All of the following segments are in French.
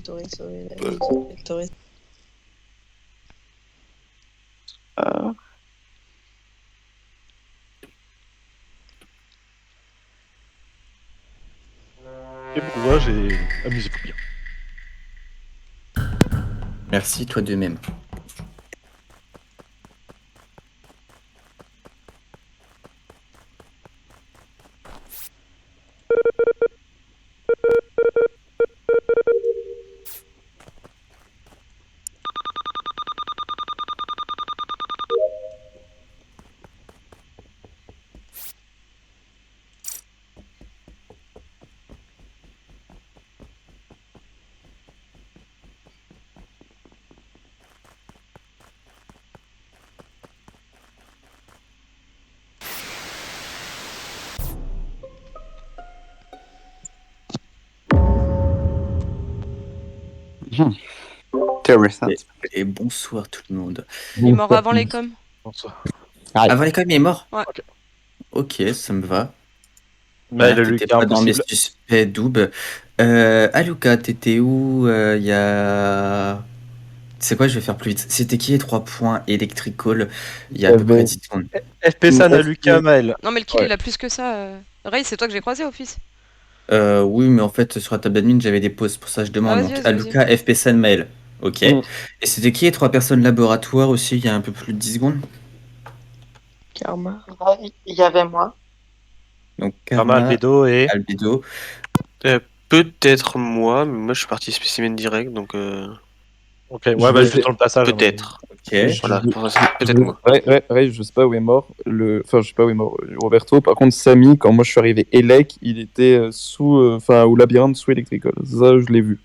t'aurais sauvé la vie. Elle t'aurait... Et bon courage et amusez-vous bien. Merci, toi de même. Intéressant. Et bonsoir tout le monde. Il est mort avant les coms. Bonsoir. Avant les coms, il est mort? Ouais. Ok, ça me va. Mais il a T'étais Lucas pas dans mes impossible. suspects, Doub. Aluka, t'étais où il y a... C'est quoi, je vais faire plus vite. C'était qui les 3 points Electrical il y a à peu près 10 secondes? FP-San, Lucas, Maël. Non, mais le kill, Ouais. il a plus que ça. Ray, c'est toi que j'ai croisé, Office. Oui, mais en fait, sur la table d'admin, j'avais des pauses, pour ça je demande. Ah, Donc, vas-y, Aluka, FP San, Mail. Ok. Et c'était qui les 3 personnes laboratoire aussi, il y a un peu plus de 10 secondes? Karma. Il y avait moi. Donc, Karma, Karma, Albedo et... Albedo. Peut-être moi, mais moi je suis parti spécimen direct, donc Ok, ouais, bah juste dans le passage. peut-être. Ok. Voilà, peut-être moi. Ouais, je sais pas où est mort. Enfin, je sais pas où est mort Roberto. Par contre, Samy, quand moi je suis arrivé, Elec, il était au labyrinthe sous Electrical. Ça, je l'ai vu.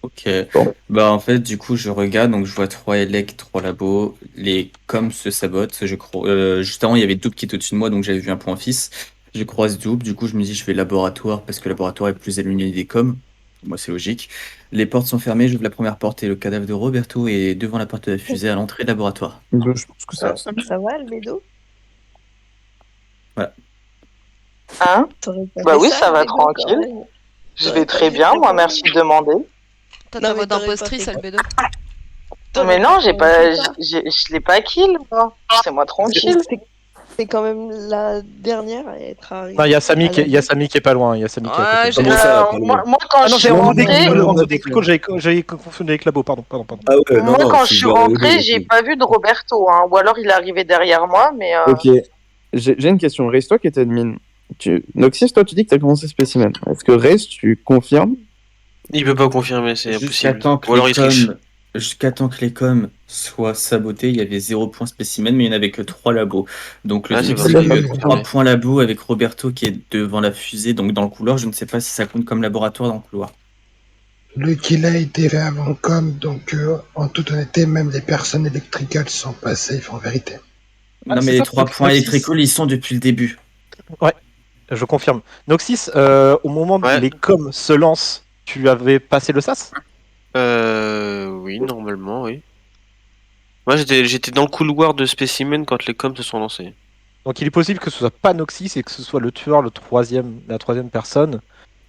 Ok. Bon. Bah, en fait, du coup, je regarde, donc je vois 3 élec, 3 labos. Les coms se sabotent. Je crois. Juste avant, il y avait Double qui était au-dessus de moi, donc j'avais vu un point fils. Je croise Double, du coup, je me dis, je vais laboratoire parce que laboratoire est plus éloigné des coms. Moi, c'est logique. Les portes sont fermées, j'ouvre la première porte et le cadavre de Roberto est devant la porte de la fusée à l'entrée de laboratoire. Je pense que ça. Ça va, Albedo? Voilà. Hein? T'aurais pas Bah fait oui, ça va Albedo, quand tranquille. même. Je vais très bien, moi, merci de demander. T'as Non, ta mais voix t'aurais pas d'impostrice, fait- Albedo. Mais non, j'ai pas, je l'ai pas kill, moi. C'est moi tranquille. C'est quand même la dernière à être arrivée. Non, il y a Samy qui est pas loin. Il y a Samy qui est à Ouais, côté. j'ai- Moi, quand Ah non, je j'ai suis en dessous rentrée, d'Electrical, j'avais confondu avec Labo, pardon. Ah ouais, moi, quand je suis rentrée, j'ai pas vu de Roberto, hein. Ou alors il est arrivé derrière moi, mais Ok. J'ai une question. Race, toi qui étais admin. Noxys, toi, tu dis que t'as commencé Specimen. Est-ce que Race, tu confirmes? Il peut pas confirmer, c'est Jusqu'à impossible. temps que Ou alors les il triche. Jusqu'à temps que les coms soient sabotés, il y avait 0 point spécimen, mais il n'y en avait que 3 labos. Donc le Ah, c'est truc, bon, c'est ça, qu'il y a il eu faut 3 confirmer. points labos avec Roberto qui est devant la fusée, donc dans le couloir. Je ne sais pas si ça compte comme laboratoire dans le couloir. Le kill a été fait avant com, donc en toute honnêteté, même les personnes électricales sont pas safe en vérité. Ah, Non, c'est mais les ça, 3 points Noxys. électricaux, ils sont depuis le début. Ouais, je confirme. Noxys, au moment où Ouais. les coms se lancent, tu avais passé le sas? Oui, normalement, oui. Moi j'étais dans le couloir de spécimen quand les coms se sont lancés. Donc il est possible que ce soit pas Noxys et que ce soit le tueur, la troisième personne.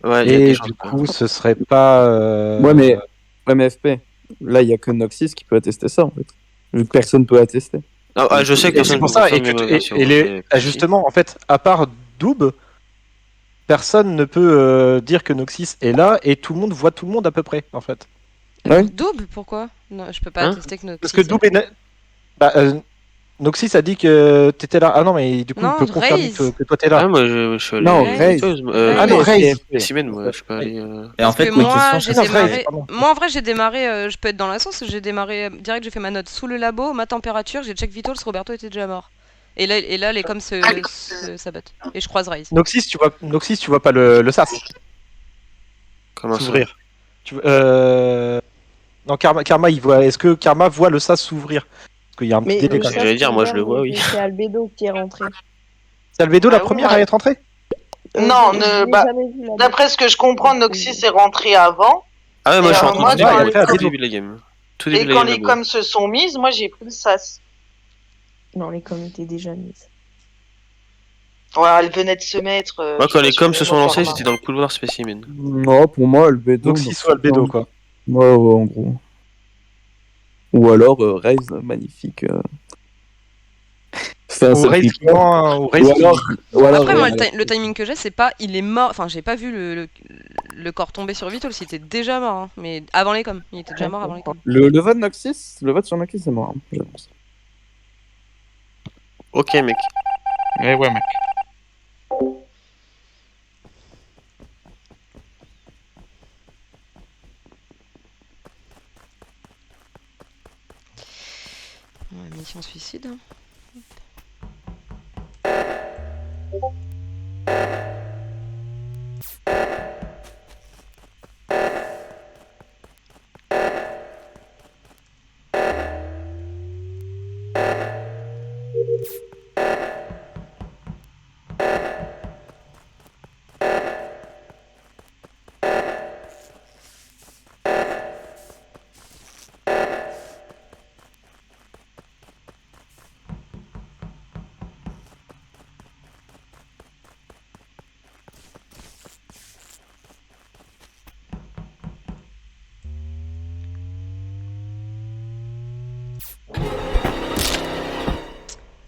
Ouais, il y a Et des chances. du coup, ce serait pas. Ouais, mais FP. Là, il y a que Noxys qui peut attester ça, en fait. Vu que personne peut attester. Ah, je sais que Et c'est personne pour peut ça, et, confirmer que, ma version, justement, en fait, à part Doob, personne ne peut dire que Noxys est là et tout le monde voit tout le monde à peu près, en fait. Ouais. Double, pourquoi? Non, je peux pas Hein attester que notre. Parce que Doob est. Noxys a dit que t'étais là. Ah non, mais du coup, Non, il peut confirmer Raze. que toi t'es là. Ah, moi je suis allé. Non, Raze. Raze. Ah non, Raze. Spécimen, moi je suis pas allé. Et en Parce fait, que ma moi, question, j'ai c'est- démarré. Pardon. Moi, en vrai, j'ai démarré. Je peux être dans la sauce. J'ai démarré direct. J'ai fait ma note sous le labo, ma température. J'ai check vitals. Roberto était déjà mort. Et là, les coms se sabotent. Et je croise Raze. Noxys, tu vois pas le sas Comment ça? s'ouvrir. Non, Karma, il voit. Est-ce que Karma voit le sas s'ouvrir? Parce qu'il y a un petit Mais délai le quand même. chat J'allais dire, moi, je le vois, s'ouvert, oui. mais c'est Albedo qui est rentré. C'est Albedo la Ah oui, première moi- à être entrée? Non, je l'ai bah, jamais vu, là. d'après ce que je comprends, Noxys est rentré avant. Ah ouais, moi Et je suis alors, rentré moi, tout début, quand tout les coms- début de la game. Tout début Et de la quand game, les là-bas. coms se sont mises, moi j'ai pris le sas. Non, les coms étaient déjà mises. Ouais, elle venait de se mettre. Moi, je quand suis les pas sûre coms de se sont moi, lancés, Karma. j'étais dans le couloir spécimen. Non, pour moi, Albedo. Noxys ou Albedo, quoi. Ouais, en gros. Ou alors Raze, magnifique. Fait un Ou Raze selfie qui ment, ou Raze Ou qui- alors, ou alors Après, moi, Raze- le timing que j'ai, c'est pas il est mort. Enfin, j'ai pas vu le corps tomber sur Vitol, il était déjà mort. Hein. Mais avant les coms, il était déjà mort avant les coms. le vote Noxys, le vote sur Noxys, c'est mort, hein, j'annonce. Ok, mec. Eh ouais, mec. Ouais, mission suicide. Hein.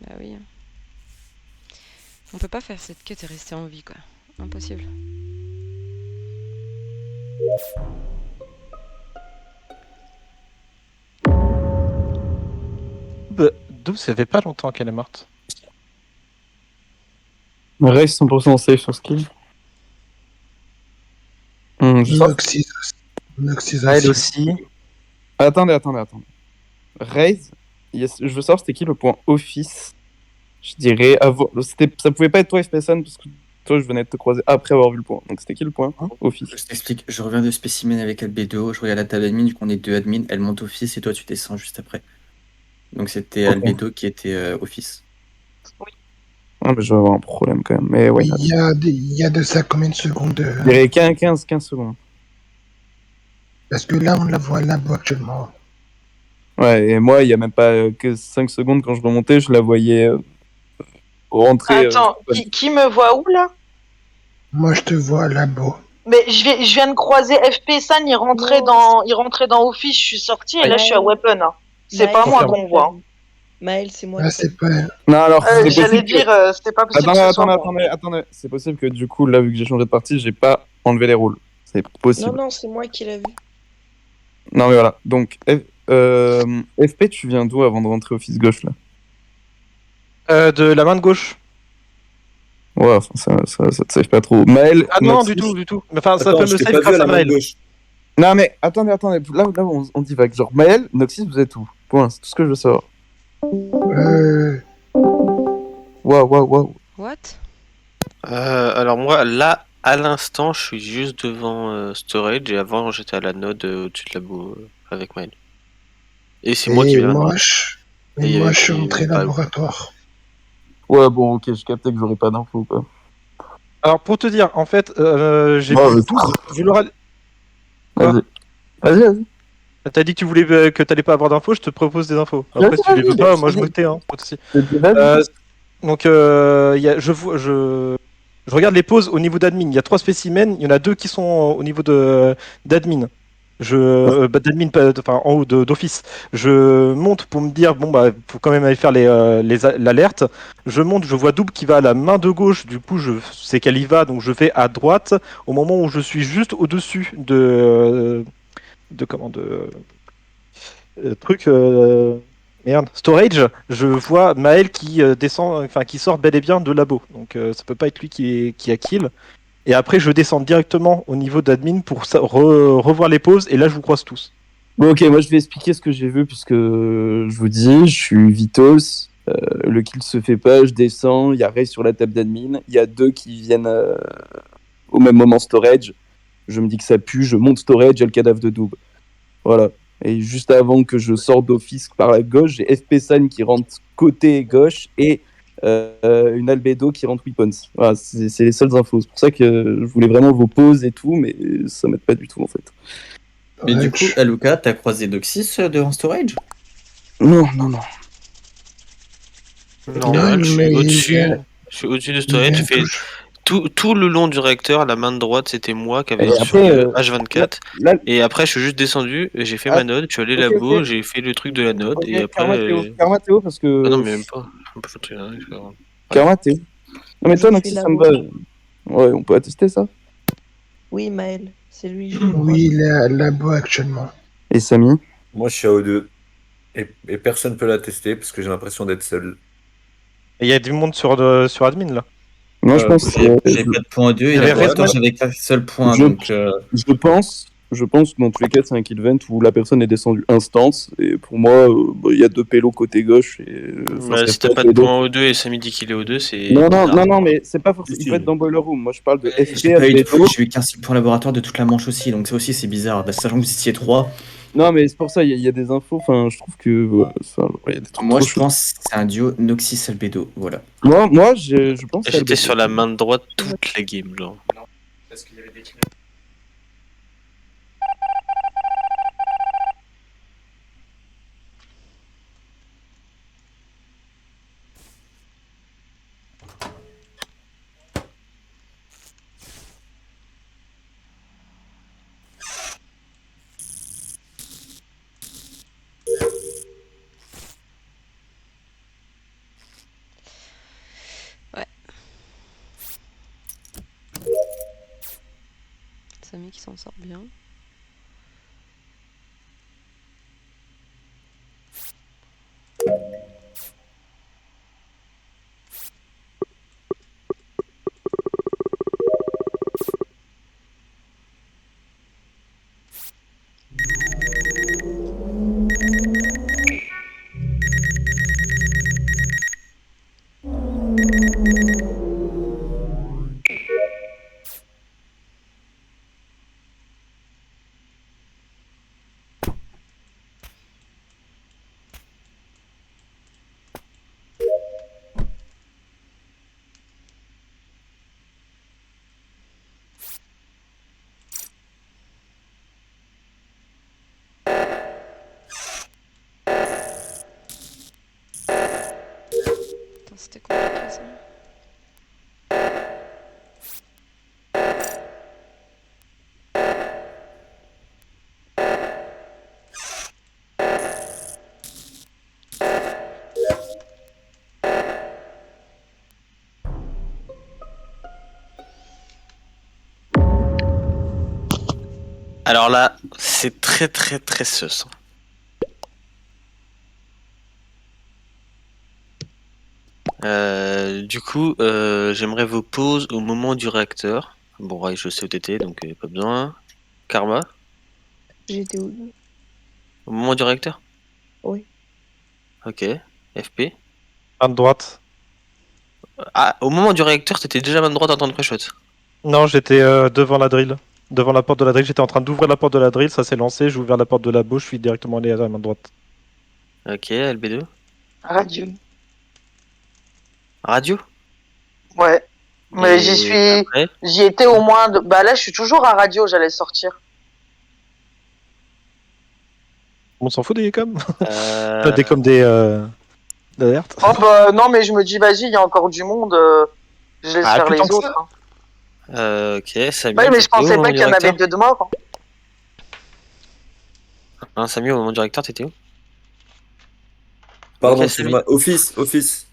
Bah oui. On peut pas faire cette quête et rester en vie, quoi. Impossible. Doub, ça fait pas longtemps qu'elle est morte. Raze 100% safe sur skill. Je sors. Noxys aussi. Noxys Ah, elle aussi. aussi. Attendez. Raze, je veux savoir c'était qui le point office. Je dirais ça pouvait pas être toi FPSN parce que toi je venais de te croiser après avoir vu le point. Donc c'était qui le point office? Je t'explique, je reviens de spécimen avec Albedo, je regarde la table admin, vu qu'on est deux admins, elle monte office et toi tu descends juste après. Donc c'était Ok. Albedo qui était office. Ah, mais je vais avoir un problème quand même. Mais ouais. Il y a de ça combien de secondes Je dirais 15 secondes. Parce que là, on la voit là-bas actuellement. Ouais, et moi, il y a même pas que 5 secondes quand je remontais, je la voyais rentrer. Attends, qui me voit où là? Moi, je te vois là-bas. Mais je viens de croiser FP San, il rentrait dans Office, je suis sorti et là je suis à Weapon. Hein. C'est Maël, pas moi confirme. qu'on voit. Hein. Maël, c'est moi. Là, c'est pas. Non, alors, c'est J'allais possible que... dire, c'était pas possible que ce soit moi. Attendez. C'est possible que du coup, là, vu que j'ai changé de partie, j'ai pas enlevé les rôles. C'est possible. Non, c'est moi qui l'ai vu. Non, mais voilà. Donc, FP, tu viens d'où avant de rentrer office gauche, là? De la main de gauche. Ouais, enfin, ça te save pas trop. Maël, Ah non, Noxys- du tout. Enfin, ça Attends, peut me je t'ai save pas vu grâce à la à main Maël. gauche. Non, mais attendez. Là on divague. Genre, Maël, Noxys, vous êtes où? Point, c'est tout ce que je veux savoir. Waouh. What? Alors moi, là, à l'instant, je suis juste devant Storage et avant, j'étais à la node au-dessus de la boue avec Maël. Et c'est moi qui Et viens moi, de je suis rentré bah, laboratoire. Ouais, bon, ok, je captais que j'aurais pas d'infos, quoi. Alors, pour te dire, en fait, j'ai Ouais, vu mais- Doub. Je l'aurai- Quoi Vas-y. T'as dit que tu voulais que t'allais pas avoir d'infos, je te propose des infos. Après, si tu les veux Vas-y. pas, moi je me tais, hein, pas de souci. Vas-y. Donc, je regarde les poses au niveau d'admin. Il y a 3 spécimens, il y en a 2 qui sont au niveau d'admin. D'admin, enfin en haut d'office. Je monte pour me dire, bon, bah, faut quand même aller faire l'alerte. Je monte, je vois Double qui va à la main de gauche, du coup, je sais qu'elle y va, donc je vais à droite, au moment où je suis juste au-dessus storage, je vois Maël qui descend, enfin qui sort bel et bien de labo. Donc ça peut pas être lui qui a kill. Et après je descends directement au niveau d'admin pour revoir les pauses et là je vous croise tous. Bon, ok, moi je vais expliquer ce que j'ai vu, puisque je vous dis, je suis Vitos, le kill se fait pas, je descends, il y a Ray sur la table d'admin, il y a 2 qui viennent au même moment storage, je me dis que ça pue, je monte storage, il y a le cadavre de Doob. Voilà. Et juste avant que je sorte d'office par la gauche, j'ai FP San qui rentre côté gauche et une Albedo qui rentre weapons. Voilà, c'est les seules infos. C'est pour ça que je voulais vraiment vos pauses et tout, mais ça m'aide pas du tout en fait. Mais du coup, Aluka, t'as croisé Doxys devant Storage? Non. Non, Non, je suis mais au-dessus. il vient- Je suis au-dessus de il Storage. vient J'ai fait touche. tout le long du réacteur, la main de droite, c'était moi qui Et avait après, H24. là, Et après, je suis juste descendu, j'ai fait ma node, je suis allé ok, labo, ok. j'ai fait le truc de la node, Ok, et après. Karma Théo, parce que. Ah non, mais même pas. On peut faire le truc, hein, c'est pas grave. Karma Théo. Non, mais Je toi, fais Noxy, ça me labo. va. Ouais, on peut attester ça. Oui, Maël, c'est lui. Oui, il est à labo actuellement. Et Samy? Moi, je suis à O2. Et personne peut l'attester parce que j'ai l'impression d'être seul. Et il y a du monde sur admin là. Moi, je pense. J'ai pas de point 2 Il y et avait laboratoire, Redman. j'avais qu'un seul point. Je- Donc, Je pense que dans tous les cas, c'est un kill vent où la personne est descendue instant. Et pour moi, il y a 2 pélos côté gauche. Et, Bah, si t'as pas de point O2 et Samy dit qu'il est O2, c'est. Non, mais c'est pas forcément. Si, Il si. peut être dans Boiler Room. Moi, je parle de j'ai pas eu de FP, j'ai eu qu'un seul point laboratoire de toute la manche aussi. Donc, ça aussi, c'est bizarre. Bah, sachant que vous étiez 3. Non, mais c'est pour ça, il y a des infos. Enfin, je trouve que. Il y a des trucs Moi, trop je chauds. pense que c'est un duo Noxys Albedo. Voilà. Moi, je pense que J'étais sur la main de droite toute la game, genre. Parce qu'il y avait des kills. Samy qui s'en sort bien. Putain, c'était compliqué ça. Alors là, c'est très très très sus. Du coup, j'aimerais vos pauses au moment du réacteur. Bon, ouais, je sais où t'étais, donc pas besoin. Karma, J'étais où? au moment du réacteur? Oui. Ok. FP. Main de droite. Ah, au moment du réacteur, t'étais déjà main droite en temps de pré-shot. Non, j'étais devant la drill. Devant la porte de la drill. J'étais en train d'ouvrir la porte de la drill, ça s'est lancé. J'ai ouvert la porte de la bouche, je suis directement allé à la main droite. Ok, LB2. Radio. Radio? Ouais. Mais Et après j'y étais au moins bah là, je suis toujours à radio, j'allais sortir. On s'en fout des coms. euh, Des coms d'alerte. Oh bah non, mais je me dis, vas-y, il y a encore du monde, je laisse Ah, faire plus les tant que autres. ça. Hein. ok, Samy. Ouais, mais je t'étais où au pensais moment pas du qu'il y en avait réacteur deux de morts. Hein, Samy, au moment du réacteur, t'étais où? Pardon, Ok, excuse-moi. Office.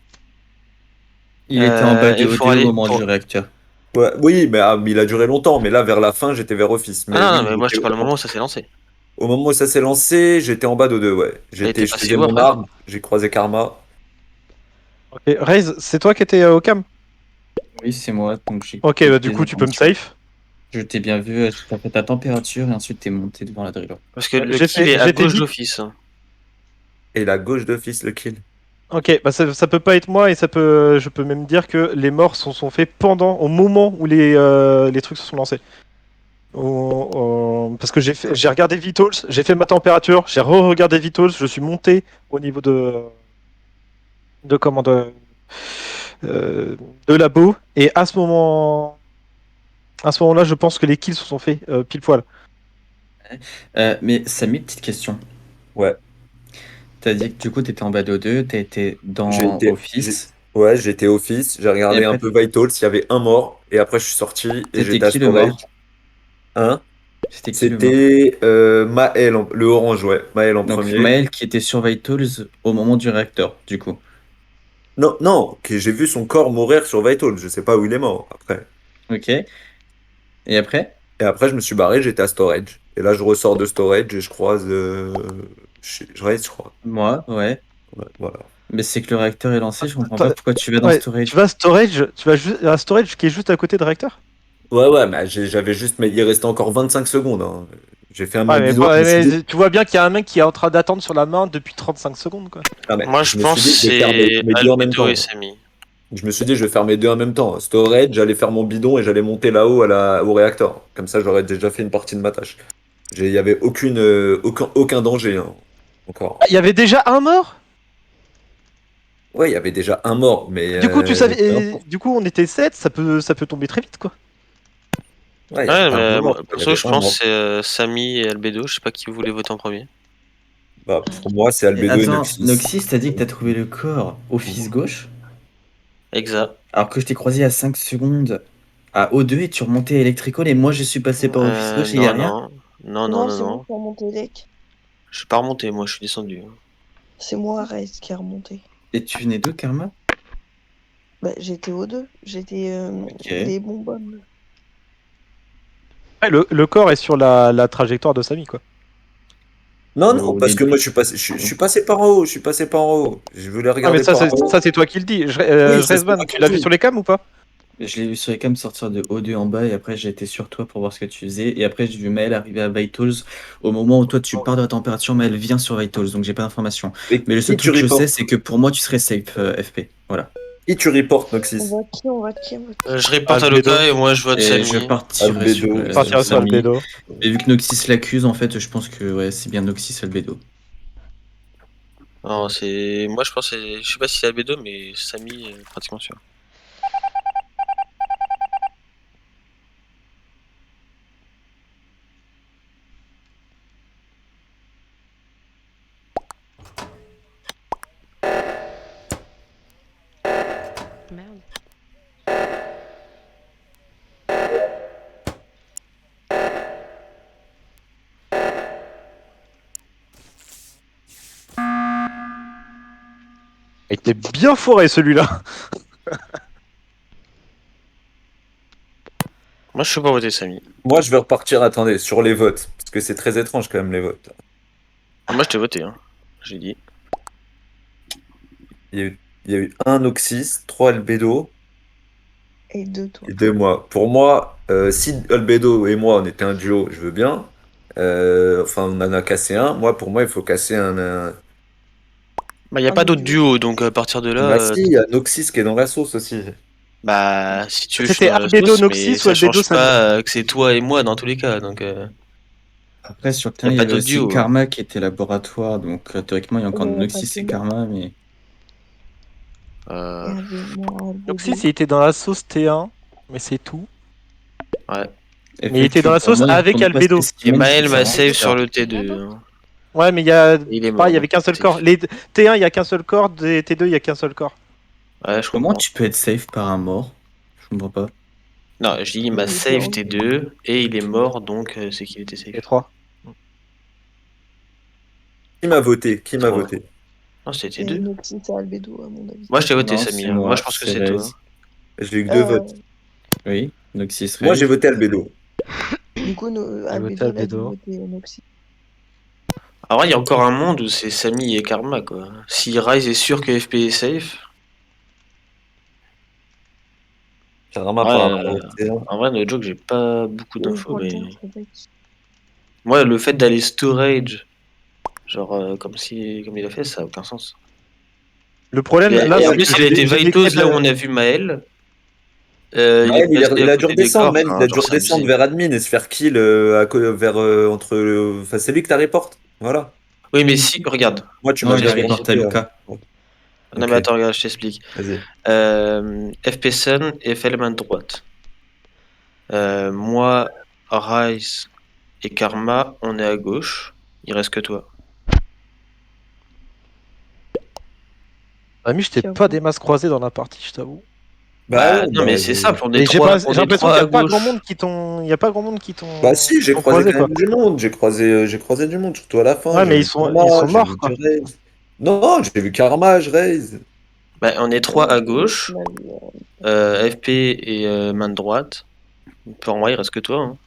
Il était en bas du il faut O2 aller au moment pour- du réacteur. Ouais, oui, mais il a duré longtemps. Mais là, vers la fin, j'étais vers Office. Mais Ah non, oui, non, mais moi je te j'étais parle au moment où ça s'est lancé. au moment où ça s'est lancé, j'étais en bas d'O2, ouais. Et t'es Je passé faisais où mon après? arme, j'ai croisé Karma. Ok, Raze, c'est toi qui étais au cam? Oui, c'est moi. Donc j'ai Ok, bah, du coup, tu peux me safe. Je t'ai bien vu, tu as fait ta température et ensuite t'es monté devant la drill. Parce que Ouais, le kill est à j'étais gauche dit- d'office. Et la gauche d'Office, le kill. Ok, bah ça peut pas être moi et je peux même dire que les morts sont faits au moment où les trucs se sont lancés. Parce que j'ai regardé Vitals, j'ai fait ma température, j'ai re-regardé Vitals, je suis monté au niveau de comment de labo et à ce moment-là, je pense que les kills se sont faits pile poil. Mais Samy, petite question. Ouais. T'as dit que du coup t'étais en bas de 2, t'as été J'ai dans été- Office. Ouais, j'étais office, j'ai regardé Et un après, peu Vitals, il y avait un mort, et après je suis sorti et c'était j'étais à qui le storage. mort? Hein? C'était qui le mort? C'était Maël, le orange, ouais. Maël en Donc premier. Maël qui était sur Vitals au moment du réacteur, du coup. Non, non, que j'ai vu son corps mourir sur Vitals, je sais pas où il est mort après. Ok. Et après? Et après, je me suis barré, j'étais à storage. Et là, je ressors de storage et je croise. Je crois. Moi, ouais. Ouais, voilà. Mais c'est que le réacteur est lancé, je comprends Toi- pas pourquoi tu vas dans Ouais, storage. tu vas à storage, à storage qui est juste à côté de réacteur. Ouais, ouais, mais j'avais juste. Mais il restait encore 25 secondes, hein. J'ai fait Ouais, mon mais, bidon, je me suis dit. tu vois bien qu'il y a un mec qui est en train d'attendre sur la main depuis 35 secondes, quoi. Ah, mais Moi, je je me suis pense dit, que je vais faire c'est mes deux en même Albedo temps. et Samy. Je me suis dit, je vais faire mes deux en même temps. Storage, j'allais faire mon bidon et j'allais monter là-haut au réacteur. Comme ça, j'aurais déjà fait une partie de ma tâche. Il y avait aucun danger, hein, encore. Ah, il y avait déjà un mort? Ouais, il y avait déjà un mort, mais. Du coup, tu savais, peu importe. du coup, on était 7, ça peut tomber très vite, quoi. Ouais, il y avait Ouais, un mais mort. Il y perso, avait je un pense mort. que c'est Samy et Albedo. Je sais pas qui voulait voter en premier. Bah, pour moi, c'est Albedo et Attends, Noxus. Noxys, t'as dit que t'as trouvé le corps au fils gauche, Exact. alors que je t'ai croisé à 5 secondes à O2 et tu remontais à Electrical et moi je suis passé par office gauche et y a Non, rien. non. Non, non, Non, non, c'est moi non. qui ai remonté Lec. Je suis pas remonté, moi, je suis descendu. C'est moi, Rez, qui a remonté. Et tu venais d'où, Karma? Bah, j'étais aux deux. J'étais Ok. les bonbonnes. Ouais, le corps est sur la trajectoire de Samy, quoi. Non, non, On parce est que moi, je suis passé par en haut. Je suis passé par en haut. Je voulais Ah, mais regarder par en haut. ça c'est toi qui le dis. Oui, ça, c'est Rezvan, moi tu qui l'as le vu dis. sur les cams ou pas? Je l'ai vu sur les cams sortir de O2 en bas et après j'ai été sur toi pour voir ce que tu faisais. Et après j'ai vu Maël arriver à Vitals au moment où toi tu pars de la température, Maël vient sur Vitals donc j'ai pas d'informations. Et Mais le seul qui tu truc que je sais reportes? c'est que pour moi tu serais safe FP. Voilà. Qui tu reportes, Noxys? On va qui, on va qui, on va qui. Je reporte à Albedo. Loka et moi, je vote Et je Samy. partirai sur Albedo. Partira sur Samy. Albedo. Et vu que Noxys l'accuse, en fait, je pense que ouais, c'est bien Noxys Albedo. Non, c'est. Moi, je pense que c'est. Je sais pas si c'est Albedo, mais Samy est pratiquement sûr. Merde. Il était bien foré, celui-là. Moi, je suis pas voter Samy. Moi, je vais repartir, attendez, sur les votes. Parce que c'est très étrange, quand même, les votes. Moi, je t'ai voté, hein. J'ai dit. Il y a eu un Noxys, 3 Albedo Et deux, toi. et 2 moi. Pour moi, si Albedo et moi, on était un duo, je veux bien. Enfin, on en a cassé un. Moi, pour moi, il faut casser un. Bah, y a Ah, pas mais d'autre duo, donc à partir de là. Bah, si, il y a Noxys qui est dans la sauce aussi. Bah, si tu veux, je suis C'était dans la Albedo sauce, Noxys mais ou ça Albedo change Samy? pas que c'est toi et moi dans tous les cas, donc. Après, sur le Y terrain, a il y pas avait d'autre aussi duo, hein. Karma qui était laboratoire, donc théoriquement, il y a encore Il y avait Noxys pas et que Karma, mais. Il y avait moi, Albedo. Noxys, il était dans la sauce T1, mais c'est tout. Ouais. Mais il était dans la sauce avec Albedo. Et Maël m'a save sur le T2. hein. Ouais, mais Il est mort. pareil, il y avait donc qu'un seul c'est- corps. Les T1, il y a qu'un seul corps. Des T2, il y a qu'un seul corps. Ouais, je Comment comprends. tu peux être safe par un mort? Je comprends pas. Non, je dis il m'a save T2 et il est mort, donc c'est qu'il était safe. Et 3. Qui m'a voté? Qui m'a Trois. voté? Non, c'était Et T2. Noxys et Albedo, à mon avis. Moi, je t'ai voté Non, Samy. c'est hein. Moi, moi, je pense que c'est c'est Rez. toi. J'ai eu que 2 votes. Oui, Noxys Moi, Rez. j'ai voté Albedo. Du coup, voté Albedo, il a dû Albedo. voter Noxys. En vrai, il y a encore un monde où c'est Samy et Karma, quoi. Si Rise est sûr que FP est safe, Karma ouais, par rapport au T1. en vrai, no joke, j'ai pas beaucoup Et je d'infos, crois mais. que je sais pas qui. Moi, le fait d'aller storage, genre, comme il a fait, ça a aucun sens. Le problème, Et là, en c'est plus, que il a été j'ai Vitals décrit là où on a vu Maël. Il Maël, est passé il à a dû côté des redescendre, corps, Maël, il enfin, a dû genre, c'est redescendre abusé. vers admin et se faire kill vers entre. Enfin, c'est lui que t'as report. Voilà. Oui, mais si, regarde. Moi, tu Non, m'as il a bien reporté à Luca. Ouais. Non, Ok, mais attends, regarde, je t'explique. vas-y. FP Sun et fait la main droite. Moi, Rise et Karma, on est à gauche. Il reste que toi. Ami, je t'ai J'avoue. pas des masses croisées dans la partie, je t'avoue. Bah, ouais, non, mais c'est simple, on est Et j'ai trois, pas- on j'ai est l'impression trois qu'il à n'y a pas gauche. grand monde qui t'ont. Il y a pas grand monde qui t'ont. Bah si, j'ai t'ont croisé quand quoi. même du monde. J'ai croisé du monde, surtout à la fin. Ouais, J'ai mais vu ils sont Karma, j'ai morts, vu quoi. du Raze. Non, j'ai vu Karma, je raise. Bah, on est trois à gauche, Ouais, FP et main droite. Pour moi, il reste que toi. Hein.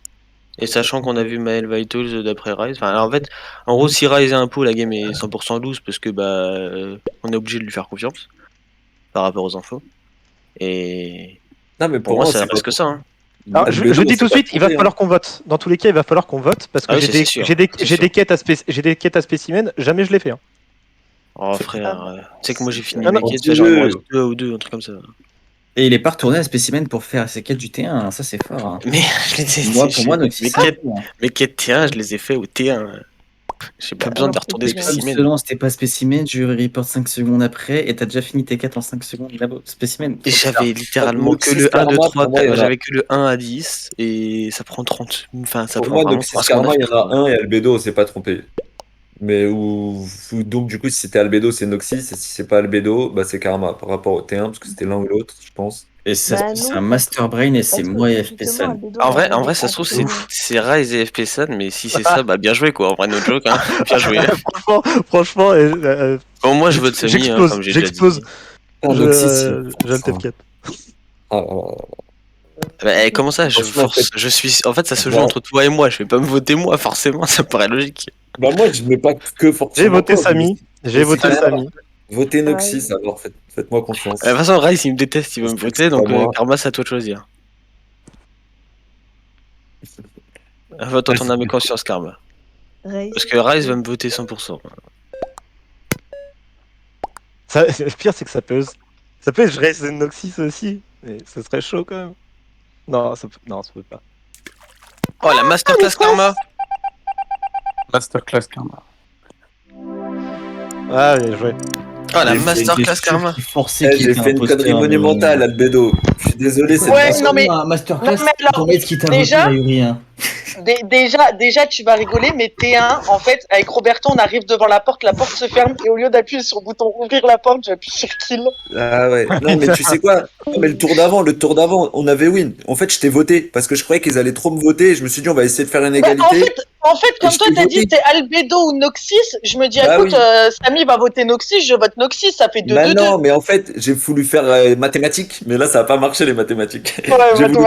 Et sachant qu'on a vu Maël Vitals d'après Rise. Enfin, alors, en fait, en gros, si Rise est un pot, la game est 100% loose parce que on est obligé de lui faire confiance par rapport aux infos. Et Non, mais pour moi, ça c'est reste que ça. Hein. Alors, je Albedo, dis tout de c'est suite, pas il va trompé, falloir qu'on vote. Dans tous les cas, il va falloir qu'on vote parce que Ah oui, j'ai ça, des, c'est sûr. j'ai des, C'est j'ai sûr. des quêtes j'ai des quêtes à spécimen, jamais je les fais. Hein. Oh frère, tu sais que moi j'ai fini Ah non, mes quêtes, tu genre il me veux. reste 2 ou 2, un truc comme ça. Et il est pas retourné à Spécimen pour faire ses quêtes du T1, ça c'est fort. Hein. Mais je les ai Moi, pour moi, donc mes c'est quêtes, ça. mes quêtes T1, je les ai fait au T1. J'ai pas besoin de alors, retourner c'est bien. spécimen. Selon, c'était pas Spécimen, je report 5 secondes après, et t'as déjà fini tes quêtes en 5 secondes là-bas. Spécimen. Et j'avais littéralement que Noxys le 1, 2, Karma, 3, pour moi, il y en a- j'avais que le 1 à 10 et ça prend 30. Enfin, ça Pour prend moi, vraiment Noxys 3 secondes. Karma, à il y en faire. a un et Albedo, c'est pas trompé. Mais donc, du coup, si c'était Albedo, c'est Noxys. Et si c'est pas Albedo, bah, c'est Karma par rapport au T1, parce que c'était l'un ou l'autre, je pense. Et ça, Bah c'est non, un Master Brain et c'est parce que moi et FP justement, Sun. Albedo, En elle vrai, avait ça se trouve, accès. c'est Rise et FP Sun, mais si c'est ça, bah bien joué quoi. En vrai, no joke, hein. Bien joué. franchement, Bon, moi je vote Samy, hein, j'explose, comme j'ai déjà dit. j'explose. Ah, Noxys, J'aime tes quêtes. Ah, Bah, comment ça, je Franchement, force, je suis. En fait, ça se joue Bon. entre toi et moi. Je vais pas me voter moi, forcément, ça me paraît logique. Bah, moi, je mets pas que forcément. J'ai voté toi, Samy. J'ai mais voté c'est Samy. Votez Noxys, alors faites-moi confiance. De toute façon, Rice, il me déteste, il veut me C'est voter, pas donc moi. Karma, c'est à toi de choisir. Vote en ton âme et conscience, Karma. Parce que Rice va me voter 100%. Ça, le pire, c'est que ça pèse. Ça pèse, je reste Noxys aussi. Mais ça serait chaud quand même. Non, ça peut pas. Oh, la masterclass Karma. Masterclass Karma. Ah, bien joué. Oh, la J'ai fait- masterclass Karma. J'ai fait une connerie monumentale, Albedo. Je suis désolé, c'est Ouais, pas non, mais- Masterclass, non, mais alors, ton mec qui t'a déjà- voté, Yuri, hein. Déjà, tu vas rigoler, mais T1, en fait, avec Roberto, on arrive devant la porte se ferme, et au lieu d'appuyer sur le bouton ouvrir la porte, j'appuie sur kill. Ah ouais. Non, mais tu sais quoi? Non, mais le tour d'avant, on avait win. En fait, je t'ai voté parce que je croyais qu'ils allaient trop me voter. Et je me suis dit, on va essayer de faire une Bah, égalité. en fait, comme je toi, t'ai t'as dit voté. c'était Albedo ou Noxys, je me dis, Bah écoute, oui. Samy va voter Noxys, je vote Noxys, ça fait 2-2-2. Bah non, mais en fait, j'ai voulu faire mathématiques, mais là, ça a pas marché les mathématiques. Ouais, J'ai voulu